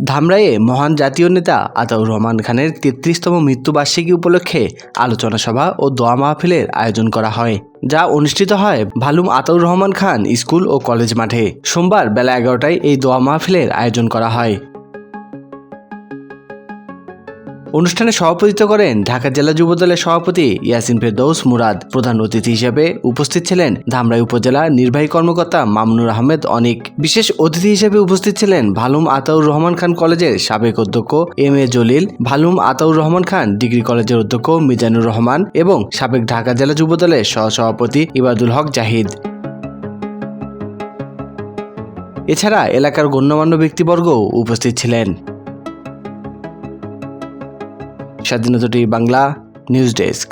ধামরাইয়ে মহান জাতীয় নেতা আতাউর রহমান খানের ৩৩তম মৃত্যুবার্ষিকী উপলক্ষে আলোচনা সভা ও দোয়া মাহফিলের আয়োজন করা হয়, যা অনুষ্ঠিত হয় ভালুম আতাউর রহমান খান স্কুল ও কলেজ মাঠে। সোমবার বেলা ১১টায় এই দোয়া মাহফিলের আয়োজন করা হয়। অনুষ্ঠানে সভাপতিত্ব করেন ঢাকা জেলা যুবদলের সভাপতি ইয়াসিন ফেরদৌস মুরাদ। প্রধান অতিথি হিসেবে উপস্থিত ছিলেন ধামরাই উপজেলা নির্বাহী কর্মকর্তা মামুনুর আহমেদ অনিক। বিশেষ অতিথি হিসেবে উপস্থিত ছিলেন ভালুম আতাউর রহমান খান কলেজের সাবেক অধ্যক্ষ এম.এ. জলিল, ভালুম আতাউর রহমান খান ডিগ্রি কলেজের অধ্যক্ষ মিজানুর রহমান এবং সাবেক ঢাকা জেলা যুবদলের সহসভাপতি ইবাদুল হক জাহিদ। এছাড়া এলাকার গণ্যমান্য ব্যক্তিবর্গও উপস্থিত ছিলেন। স্বাধীনতা টিভি বাংলা নিউজ ডেস্ক।